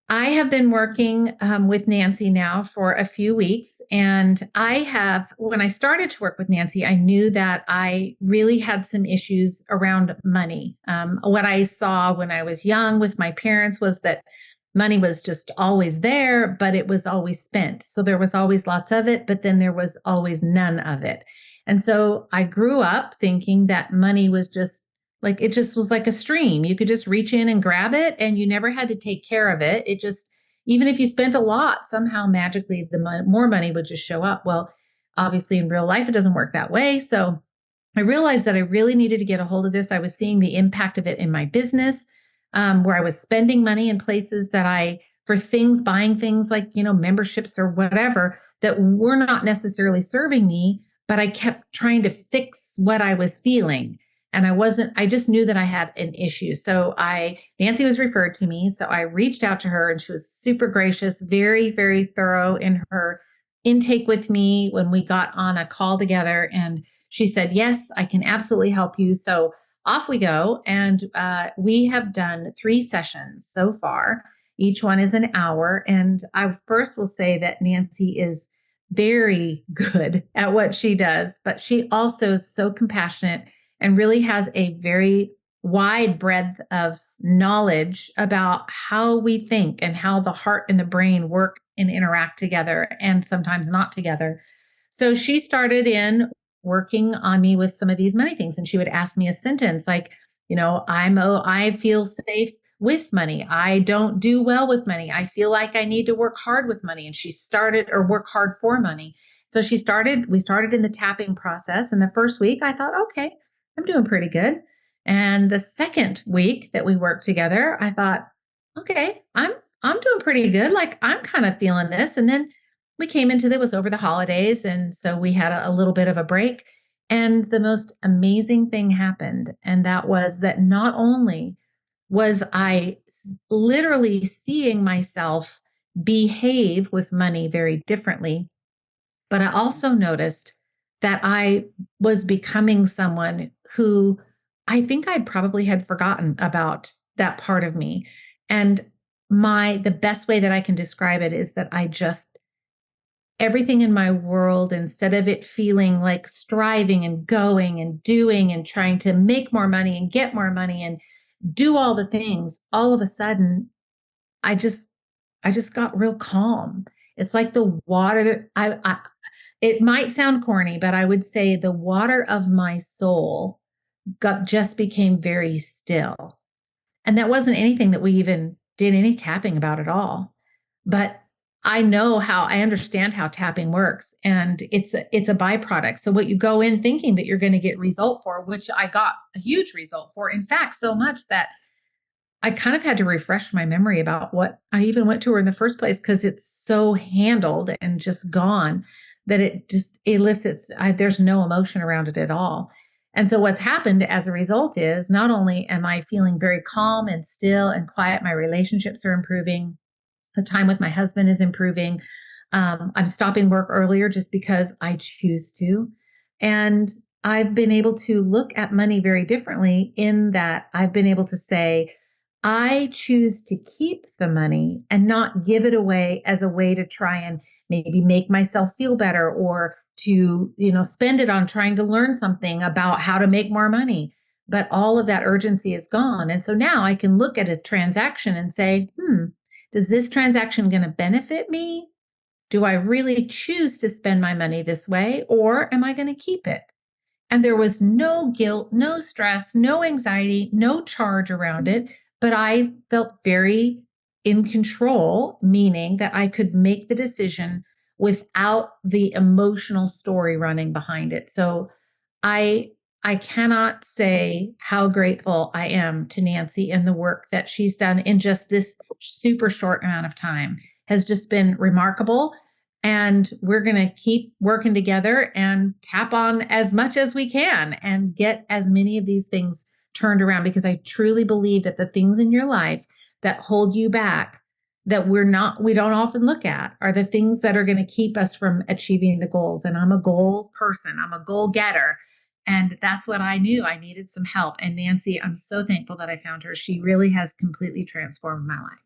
I have been working with Nancy now for a few weeks. And when I started to work with Nancy, I knew that I really had some issues around money. What I saw when I was young with my parents was that money was just always there, but it was always spent. So there was always lots of it, but then there was always none of it. And so I grew up thinking that money was just like it just was like a stream. You could just reach in and grab it and you never had to take care of it. It just, even if you spent a lot, somehow magically more money would just show up. Well, obviously in real life, it doesn't work that way. So I realized that I really needed to get a hold of this. I was seeing the impact of it in my business, where I was spending money in places for things, buying things like, memberships or whatever that were not necessarily serving me, but I kept trying to fix what I was feeling. And I just knew that I had an issue. Nancy was referred to me. So I reached out to her and she was super gracious, very, very thorough in her intake with me when we got on a call together. And she said, yes, I can absolutely help you. So off we go. And we have done 3 sessions so far. Each one is an hour. And I first will say that Nancy is very good at what she does, but she also is so compassionate and really has a very wide breadth of knowledge about how we think and how the heart and the brain work and interact together and sometimes not together. So she started in working on me with some of these money things. And she would ask me a sentence like, I feel safe with money. I don't do well with money. I feel like I need to work hard with money. And she started or work hard for money. So we started in the tapping process. And the first week I thought, okay, I'm doing pretty good. And the second week that we worked together, I thought, okay, I'm doing pretty good. Like I'm kind of feeling this. And then we came into it was over the holidays. And so we had a little bit of a break. And the most amazing thing happened. And that was that not only was literally seeing myself behave with money very differently, but I also noticed that I was becoming someone who I think I probably had forgotten about that part of me. And the best way that I can describe it is that everything in my world, instead of it feeling like striving and going and doing and trying to make more money and get more money and do all the things, all of a sudden, I just, I just got real calm. It's like the water that it might sound corny, but I would say the water of my soul just became very still. And that wasn't anything that we even did any tapping about at all. But I understand how tapping works, and it's a byproduct. So what you go in thinking that you're going to get result for, which I got a huge result for. In fact, so much that I kind of had to refresh my memory about what I even went to her in the first place because it's so handled and just gone that it just there's no emotion around it at all. And so what's happened as a result is not only am I feeling very calm and still and quiet, my relationships are improving. The time with my husband is improving. I'm stopping work earlier just because I choose to. And I've been able to look at money very differently in that I've been able to say, I choose to keep the money and not give it away as a way to try and maybe make myself feel better or to, spend it on trying to learn something about how to make more money. But all of that urgency is gone. And so now I can look at a transaction and say, does this transaction going to benefit me? Do I really choose to spend my money this way or am I going to keep it? And there was no guilt, no stress, no anxiety, no charge around it. But I felt very in control, meaning that I could make the decision without the emotional story running behind it. So I I cannot say how grateful I am to Nancy and the work that she's done in just this super short amount of time has just been remarkable. And we're going to keep working together and tap on as much as we can and get as many of these things turned around because I truly believe that the things in your life that hold you back that we don't often look at are the things that are going to keep us from achieving the goals. And I'm a goal person. I'm a goal getter. And that's what I knew. I needed some help. And Nancy, I'm so thankful that I found her. She really has completely transformed my life.